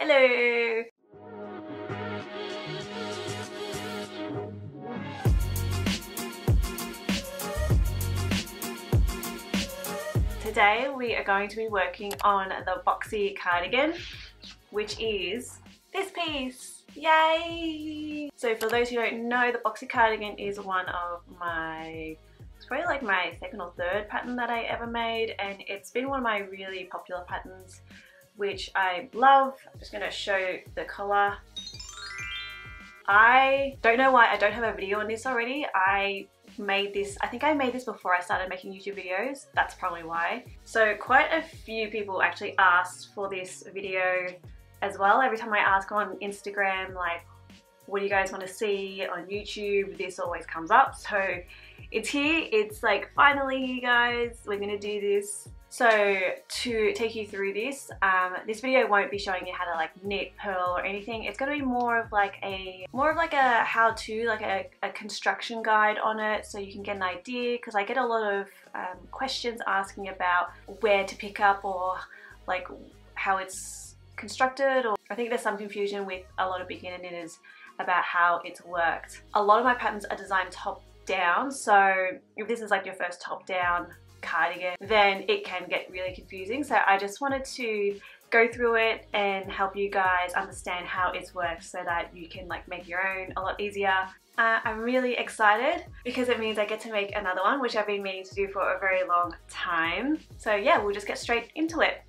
Hello! Today we are going to be working on the Boxy Cardigan, which is this piece. Yay! So for those who don't know, the Boxy Cardigan is one of my, it's probably like my second or third pattern that I ever made, and it's been one of my really popular patterns, which I love. I'm just going to show the colour. I don't know why I don't have a video on this already. I think I made this before I started making YouTube videos. That's probably why. So quite a few people actually asked for this video as well. Every time I ask on Instagram, like, what do you guys want to see on YouTube? This always comes up. So it's here. It's like, finally, you guys, we're gonna do this. So to take you through this, this video won't be showing you how to like knit, purl or anything. It's gonna be more of like a how-to, like a construction guide on it, so you can get an idea, because I get a lot of questions asking about where to pick up or like how it's constructed, or I think there's some confusion with a lot of beginner knitters about how it's worked. A lot of my patterns are designed top down, so if this is like your first top down cardigan, then it can get really confusing. So I just wanted to go through it and help you guys understand how it's worked so that you can like make your own a lot easier. I'm really excited because it means I get to make another one, which I've been meaning to do for a very long time. So yeah, we'll just get straight into it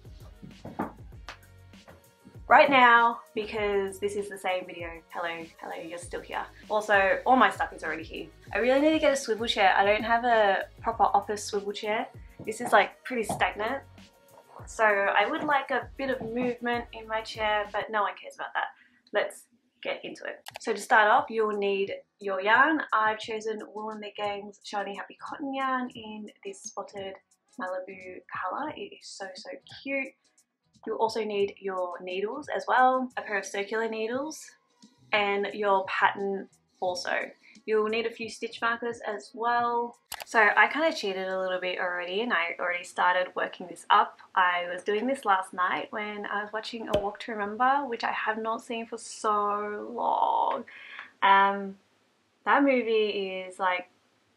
right now, because this is the same video. Hello, you're still here. Also, all my stuff is already here. I really need to get a swivel chair. I don't have a proper office swivel chair. This is like pretty stagnant. So I would like a bit of movement in my chair, but no one cares about that. Let's get into it. So to start off, you'll need your yarn. I've chosen Wool & Knit Gang's Shiny Happy Cotton yarn in this spotted Malibu colour. It is so cute. You'll also need your needles as well, a pair of circular needles, and your pattern also. You'll need a few stitch markers as well. So I kind of cheated a little bit already, and I already started working this up. I was doing this last night when I was watching A Walk to Remember, which I have not seen for so long. That movie is like,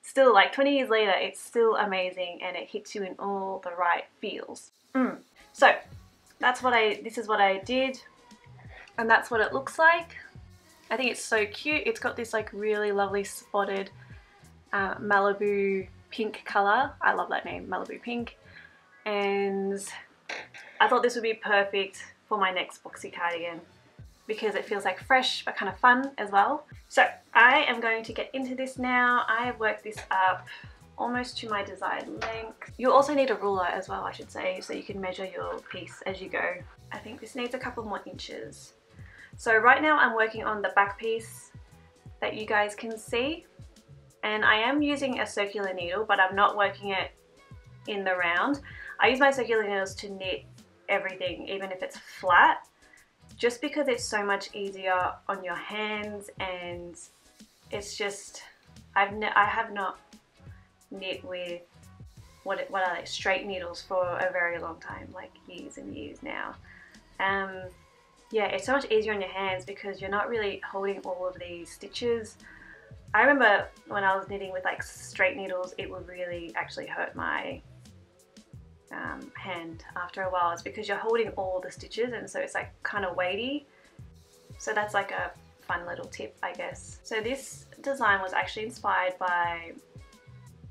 still like 20 years later, it's still amazing, and it hits you in all the right feels. So this is what I did, and that's what it looks like. I think it's so cute. It's got this like really lovely spotted Malibu pink color. I love that name, Malibu pink. And I thought this would be perfect for my next Boxy cardigan because it feels like fresh but kind of fun as well. So I am going to get into this now. I have worked this up almost to my desired length. You also need a ruler as well, I should say, so you can measure your piece as you go. I think this needs a couple more inches. So right now I'm working on the back piece that you guys can see, and I am using a circular needle, but I'm not working it in the round. I use my circular needles to knit everything, even if it's flat, just because it's so much easier on your hands, and it's just, I have not knit with what are they, straight needles for a very long time, like years and years now. Yeah, it's so much easier on your hands because you're not really holding all of these stitches. I remember when I was knitting with like straight needles, it would really actually hurt my hand after a while. It's because you're holding all the stitches, and so it's like kind of weighty. So that's like a fun little tip, I guess. So this design was actually inspired by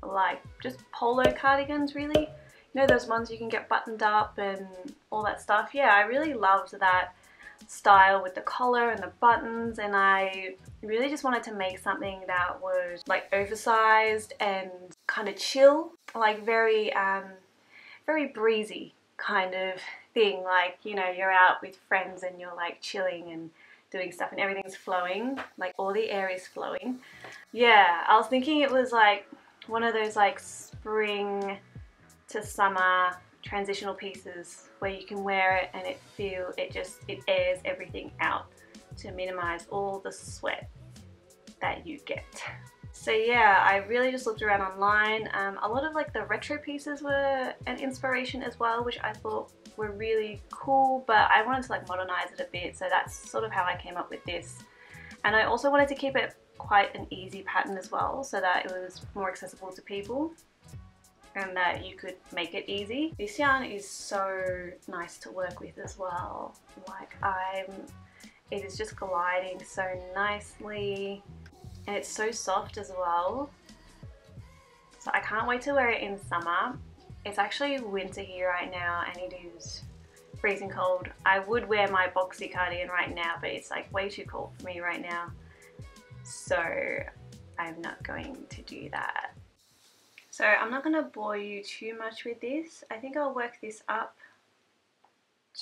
like just polo cardigans, really. You know, those ones you can get buttoned up and all that stuff. Yeah, I really loved that style with the collar and the buttons, and I really just wanted to make something that was like oversized and kind of chill, like very breezy kind of thing. Like, you know, you're out with friends and you're like chilling and doing stuff and everything's flowing, like all the air is flowing. Yeah, I was thinking it was like one of those like spring to summer transitional pieces where you can wear it and it airs everything out to minimize all the sweat that you get. So yeah, I really just looked around online. A lot of like the retro pieces were an inspiration as well, which I thought were really cool, but I wanted to like modernize it a bit, so that's sort of how I came up with this. And I also wanted to keep it quite an easy pattern as well, so that it was more accessible to people and that you could make it easy. This yarn is so nice to work with as well. Like it is just gliding so nicely, and it's so soft as well. So I can't wait to wear it in summer. It's actually winter here right now and it is freezing cold. I would wear my Boxy Cardigan right now, but it's like way too cold for me right now. So I'm not going to do that. So I'm not going to bore you too much with this. I think I'll work this up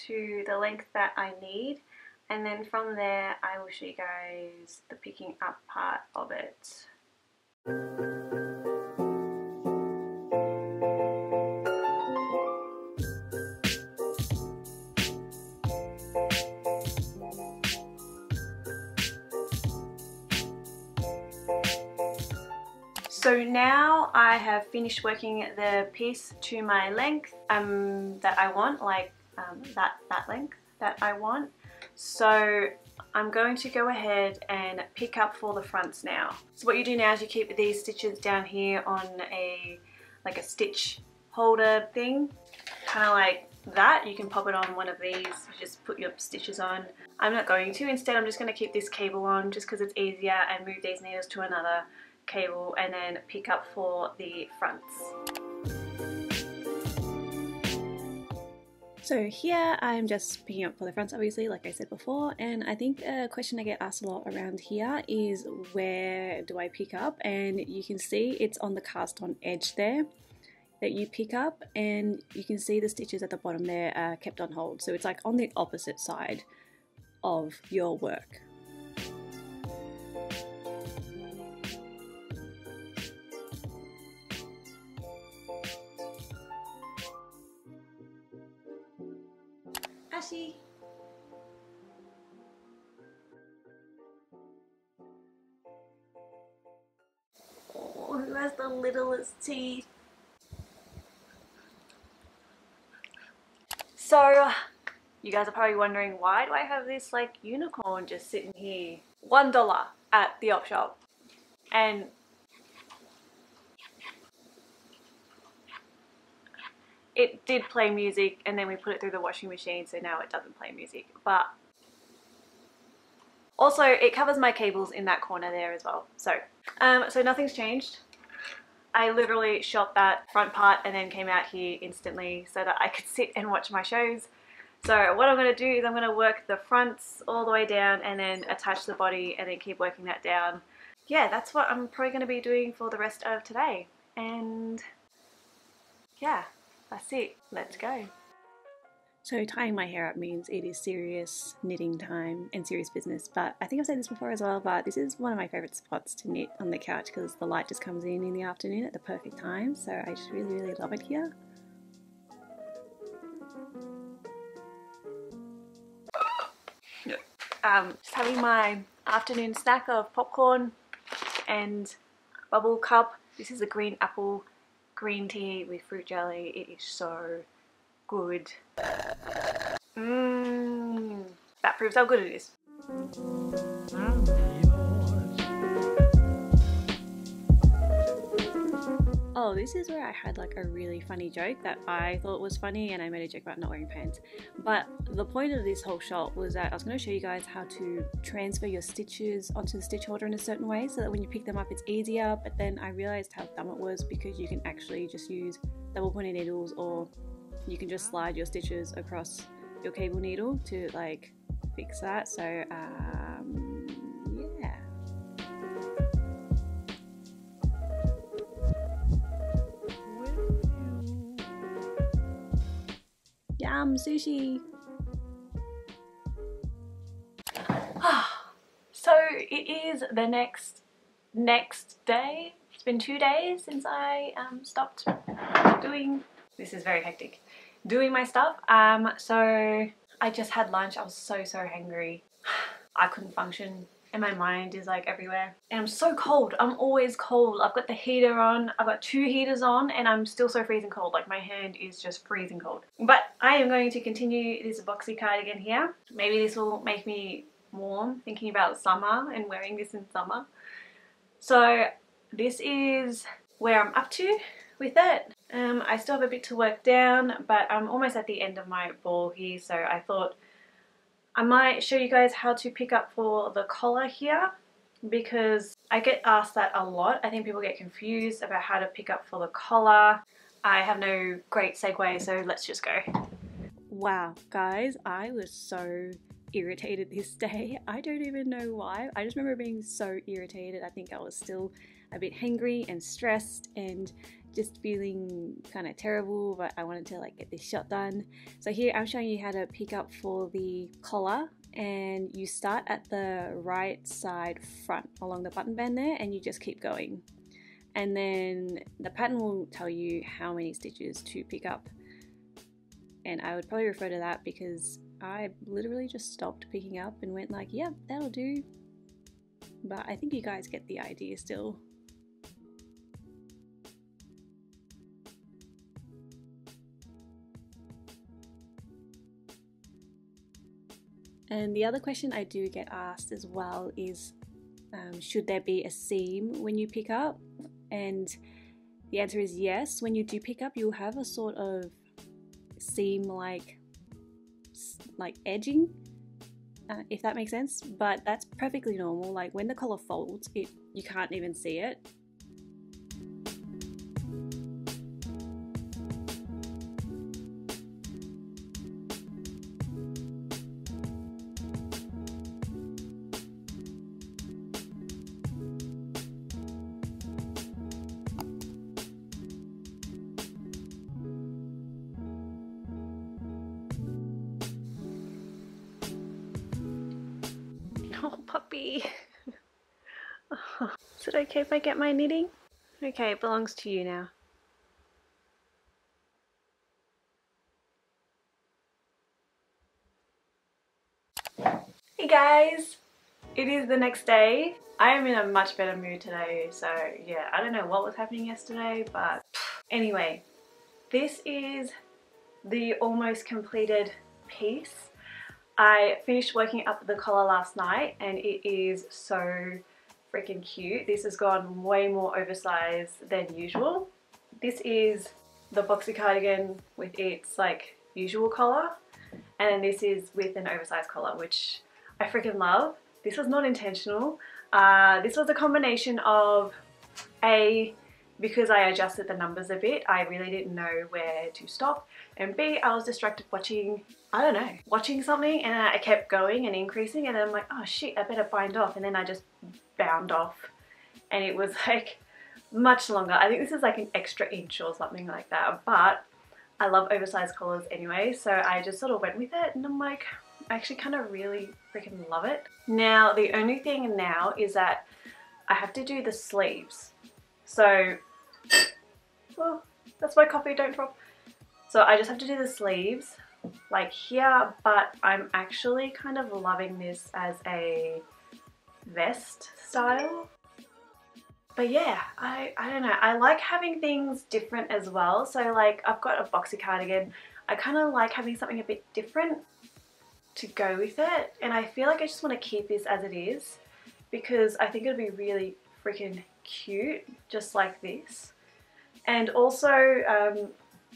to the length that I need, and then from there I will show you guys the picking up part of it. So now I have finished working the piece to my length that I want, like that length that I want. So I'm going to go ahead and pick up for the fronts now. So what you do now is you keep these stitches down here on like a stitch holder thing, kind of like that. You can pop it on one of these, you just put your stitches on. I'm not going to, instead I'm just going to keep this cable on just because it's easier, and move these needles to another cable and then pick up for the fronts. So here I'm just picking up for the fronts, obviously, like I said before, and I think a question I get asked a lot around here is where do I pick up, and you can see it's on the cast on edge there that you pick up, and you can see the stitches at the bottom there are kept on hold, so it's like on the opposite side of your work. Ashy. Oh, who has the littlest teeth? So, you guys are probably wondering, why do I have this like unicorn just sitting here? $1 at the op shop. And it did play music, and then we put it through the washing machine, so now it doesn't play music. But also it covers my cables in that corner there as well. So nothing's changed. I literally shot that front part and then came out here instantly so that I could sit and watch my shows. So what I'm going to do is I'm going to work the fronts all the way down and then attach the body and then keep working that down. Yeah, that's what I'm probably going to be doing for the rest of today. And yeah, that's it. Let's go. So tying my hair up means it is serious knitting time and serious business, but I think I've said this before as well, but this is one of my favourite spots to knit on the couch because the light just comes in the afternoon at the perfect time, so I just really love it here. Just having my afternoon snack of popcorn and bubble cup. This is a green apple green tea with fruit jelly. It is so good. That proves how good it is. Oh, this is where I had like a really funny joke that I thought was funny, and I made a joke about not wearing pants. But the point of this whole shot was that I was going to show you guys how to transfer your stitches onto the stitch holder in a certain way so that when you pick them up it's easier, but then I realized how dumb it was because you can actually just use double pointed needles, or you can just slide your stitches across your cable needle to like fix that. So yeah. Yum, sushi. So it is the next day. It's been 2 days since I stopped doing, this is very hectic, doing my stuff. So I just had lunch. I was so hungry. I couldn't function and my mind is like everywhere. And I'm so cold. I'm always cold. I've got the heater on. I've got 2 heaters on and I'm still so freezing cold. Like my hand is just freezing cold. But I am going to continue this boxy cardigan here. Maybe this will make me warm thinking about summer and wearing this in summer. So this is where I'm up to with it. I still have a bit to work down, but I'm almost at the end of my ball here, so I thought I might show you guys how to pick up for the collar here, because I get asked that a lot. I think people get confused about how to pick up for the collar. I have no great segue, so let's just go. Wow, guys, I was so irritated this day. I don't even know why. I just remember being so irritated. I think I was still a bit hangry and stressed and just feeling kind of terrible, but I wanted to like get this shot done. So here I'm showing you how to pick up for the collar, and you start at the right side front along the button band there, and you just keep going. And then the pattern will tell you how many stitches to pick up. And I would probably refer to that because I literally just stopped picking up and went like, yep, that'll do. But I think you guys get the idea still. And the other question I do get asked as well is, should there be a seam when you pick up? And the answer is yes. When you do pick up, you'll have a sort of seam like edging, if that makes sense, but that's perfectly normal. Like when the collar folds, you can't even see it. Oh, puppy. Oh, is it okay if I get my knitting? Okay, it belongs to you now. Hey guys! It is the next day. I am in a much better mood today, so yeah, I don't know what was happening yesterday, but anyway, this is the almost completed piece. I finished working up the collar last night and it is so freaking cute. This has gone way more oversized than usual. This is the boxy cardigan with its like usual collar, and then this is with an oversized collar, which I freaking love. This was not intentional. This was a combination of because I adjusted the numbers a bit, I really didn't know where to stop, and B, I was distracted watching, I don't know, watching something, and I kept going and increasing, and then I'm like, oh shit, I better bind off, and then I just bound off, and it was like much longer. I think this is like an extra inch or something like that, but I love oversized collars anyway, so I just sort of went with it, and I'm like, I actually kind of really freaking love it. Now, the only thing now is that I have to do the sleeves. So, well, that's my coffee, don't drop. So I just have to do the sleeves like here, but I'm actually kind of loving this as a vest style. But yeah, I don't know, I like having things different as well. So like I've got a boxy cardigan, I kind of like having something a bit different to go with it, and I feel like I just want to keep this as it is because I think it'll be really freaking cute just like this. And also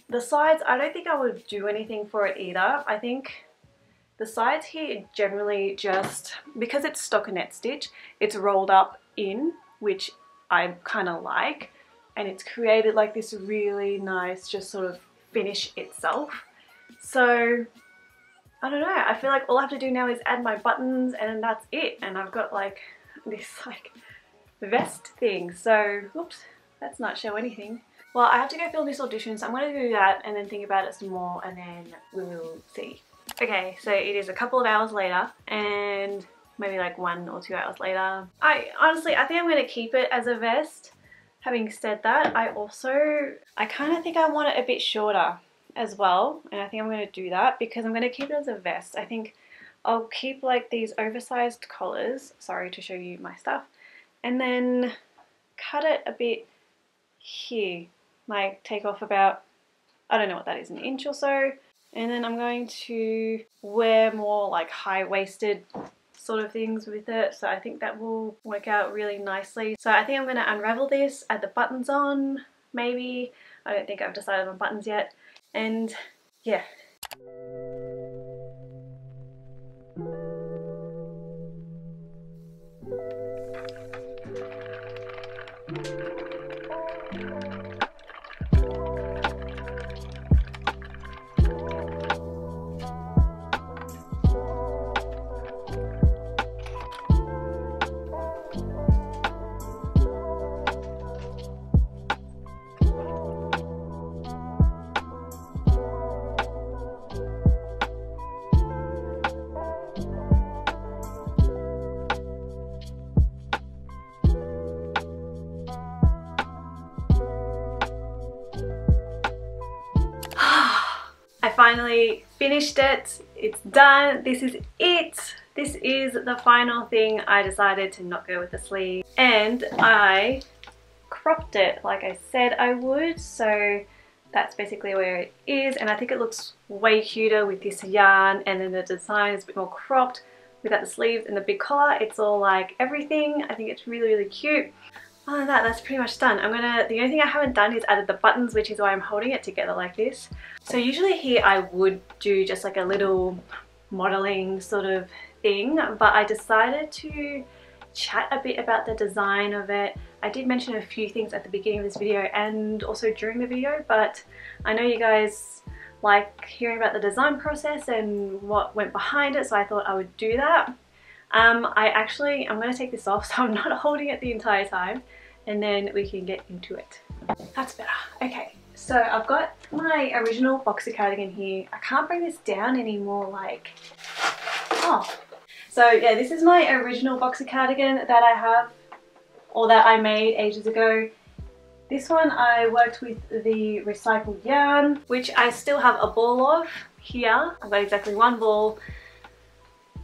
the sides, I don't think I would do anything for it either. I think the sides here generally just, because it's stockinette stitch, it's rolled up in, which I kind of like, and it's created like this really nice just sort of finish itself. So I don't know, I feel like all I have to do now is add my buttons and that's it, and I've got like this like vest thing. So oops, let's not show anything. Well, I have to go film this audition, so I'm going to do that and then think about it some more, and then we will see. Okay, so it is a couple of hours later, and maybe like 1 or 2 hours later. I honestly think I'm going to keep it as a vest. Having said that, I kind of think I want it a bit shorter as well, and I think I'm going to do that because I'm going to keep it as a vest. I think I'll keep like these oversized collars, sorry to show you my stuff, and then cut it a bit here, like take off about, I don't know what that is, an inch or so. And then I'm going to wear more like high-waisted sort of things with it, so I think that will work out really nicely. So I think I'm going to unravel this, add the buttons on, maybe. I don't think I've decided on buttons yet. And yeah. I finally finished it. It's done. This is it. This is the final thing. I decided to not go with the sleeve, and I cropped it like I said I would. So that's basically where it is, and I think it looks way cuter with this yarn, and then the design is a bit more cropped without the sleeves and the big collar. It's all like everything. I think it's really cute. Other than that, that's pretty much done. The only thing I haven't done is added the buttons, which is why I'm holding it together like this. So usually here I would do just like a little modeling sort of thing, but I decided to chat a bit about the design of it. I did mention a few things at the beginning of this video and also during the video, but I know you guys like hearing about the design process and what went behind it, so I thought I would do that. I'm going to take this off so I'm not holding it the entire time, and then we can get into it. That's better. Okay, so I've got my original boxy cardigan here. I can't bring this down anymore, like, oh. So yeah, this is my original boxy cardigan that I have, or that I made ages ago. This one I worked with the recycled yarn, which I still have a ball of here. I've got exactly one ball.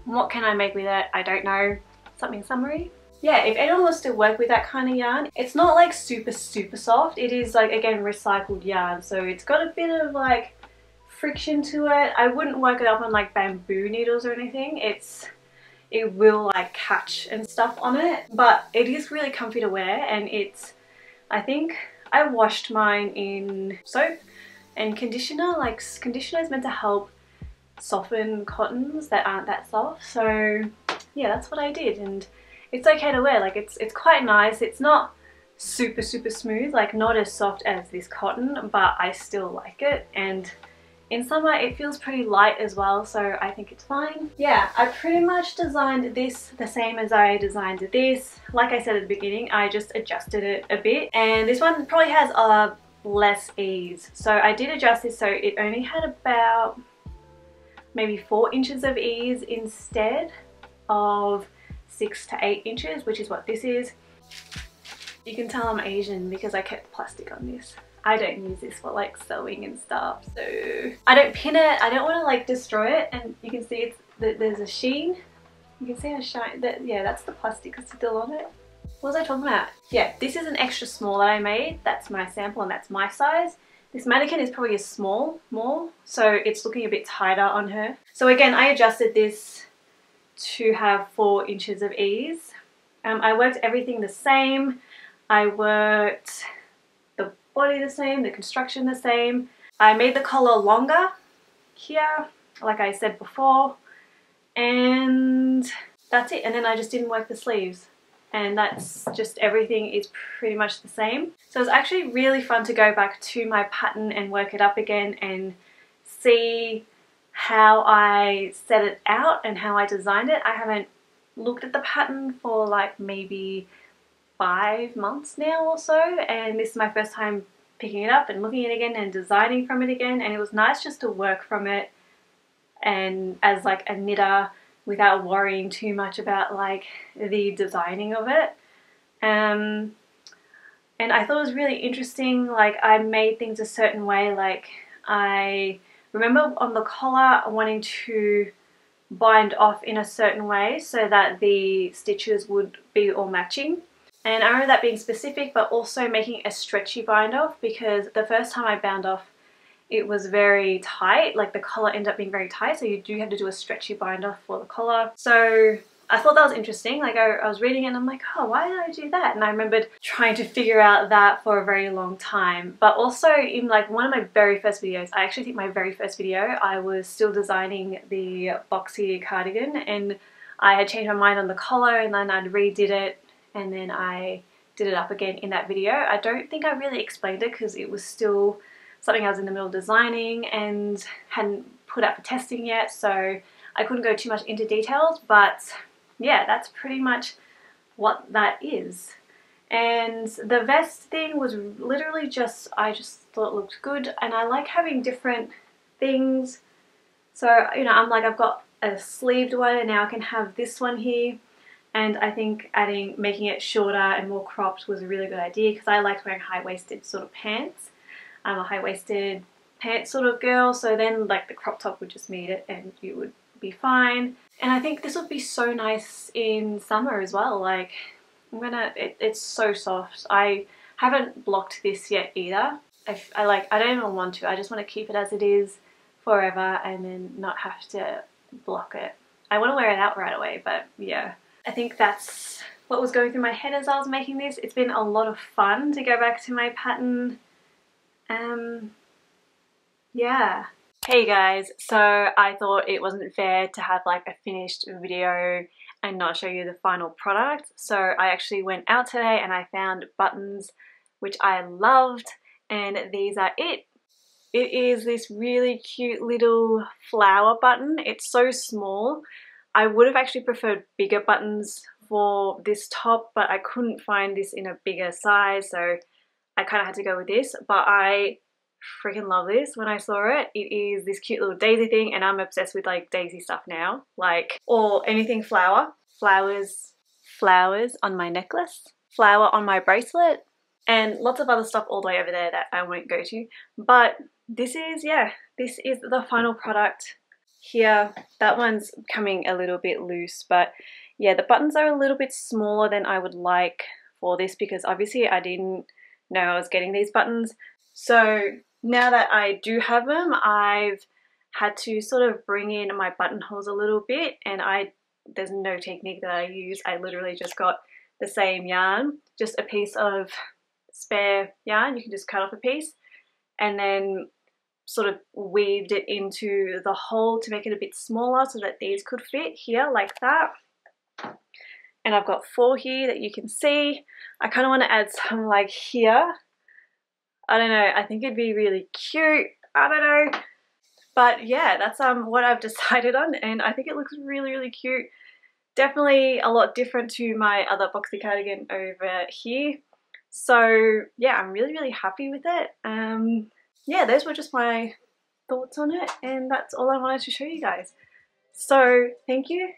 What can I make with it? I don't know. Something summery? Yeah, if anyone wants to work with that kind of yarn, it's not like super soft. It is like, again, recycled yarn, so it's got a bit of like friction to it. I wouldn't work it up on like bamboo needles or anything. It will like catch and stuff on it, but it is really comfy to wear, and I think I washed mine in soap and conditioner. Like, conditioner is meant to help soften cottons that aren't that soft, so yeah, that's what I did, and it's okay to wear. Like, it's quite nice. It's not super smooth, like not as soft as this cotton, but I still like it, and in summer it feels pretty light as well, so I think it's fine. Yeah, I pretty much designed this the same as I designed this. Like I said at the beginning, I just adjusted it a bit, and this one probably has less ease, so I did adjust this so it only had about maybe 4 inches of ease instead of 6 to 8 inches, which is what this is. You can tell I'm Asian because I kept plastic on this. I don't use this for like sewing and stuff, so I don't pin it. I don't want to like destroy it, and you can see there's a sheen. You can see how shiny yeah, that's the plastic that's still on it. What was I talking about? Yeah, this is an extra small that I made. That's my sample and that's my size. This mannequin is probably a small more, so it's looking a bit tighter on her. So again, I adjusted this to have 4 inches of ease. I worked everything the same. I worked the body the same, the construction the same. I made the collar longer here, like I said before, and that's it. And then I just didn't work the sleeves, and that's just, everything is pretty much the same. So it's actually really fun to go back to my pattern and work it up again and see how I set it out and how I designed it. I haven't looked at the pattern for like maybe 5 months now or so, and this is my first time picking it up and looking at it again and designing from it again, and it was nice just to work from it and as like a knitter without worrying too much about like the designing of it. And I thought it was really interesting. Like, I made things a certain way. Like, I remember on the collar wanting to bind off in a certain way so that the stitches would be all matching. And I remember that being specific, but also making a stretchy bind off, because the first time I bound off it was very tight, like the collar ended up being very tight, so you do have to do a stretchy bind off for the collar. So I thought that was interesting. Like I was reading it and I'm like, oh, why did I do that? And I remembered trying to figure out that for a very long time. But also in like one of my very first videos, I actually think my very first video, I was still designing the Boxy Cardigan, and I had changed my mind on the collar, and then I'd redid it, and then I did it up again in that video. I don't think I really explained it because it was still something I was in the middle of designing and hadn't put up for testing yet, so I couldn't go too much into details, but yeah, that's pretty much what that is. And the vest thing was literally just, I just thought it looked good, and I like having different things. So, you know, I'm like, I've got a sleeved one, and now I can have this one here. And I think making it shorter and more cropped was a really good idea, because I liked wearing high-waisted sort of pants. I'm a high-waisted pants sort of girl, so then like the crop top would just meet it and you would be fine. And I think this would be so nice in summer as well. Like it's so soft. I haven't blocked this yet either. I don't even want to. I just want to keep it as it is forever and then not have to block it. I want to wear it out right away, but yeah. I think that's what was going through my head as I was making this. It's been a lot of fun to go back to my pattern. Yeah. Hey guys, so I thought it wasn't fair to have like a finished video and not show you the final product. So I actually went out today and I found buttons which I loved, and these are it. It is this really cute little flower button. It's so small. I would have actually preferred bigger buttons for this top, but I couldn't find this in a bigger size, so I kind of had to go with this. But I freaking love this. When I saw it, it is this cute little daisy thing, and I'm obsessed with like daisy stuff now, like, or anything flower. Flowers on my necklace, flower on my bracelet, and lots of other stuff all the way over there that I won't go to. But this is, yeah, this is the final product here. That one's coming a little bit loose, but yeah, the buttons are a little bit smaller than I would like for this, because obviously I didn't know I was getting these buttons. So now that I do have them, I've had to sort of bring in my buttonholes a little bit, and there's no technique that I use. I literally just got the same yarn, just a piece of spare yarn. You can just cut off a piece, and then sort of weaved it into the hole to make it a bit smaller so that these could fit here like that. And I've got 4 here that you can see. I kind of want to add some like here. I don't know, I think it'd be really cute. I don't know. But yeah, that's what I've decided on, and I think it looks really, really cute. Definitely a lot different to my other Boxy cardigan over here. So yeah, I'm really, really happy with it. Yeah, those were just my thoughts on it, and that's all I wanted to show you guys. So thank you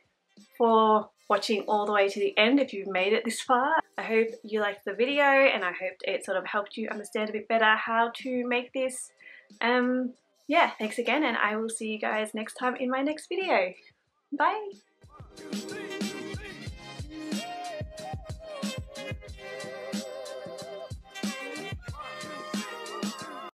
for watching all the way to the end if you've made it this far. I hope you liked the video, and I hope it sort of helped you understand a bit better how to make this. Yeah, thanks again, and I will see you guys next time in my next video. Bye!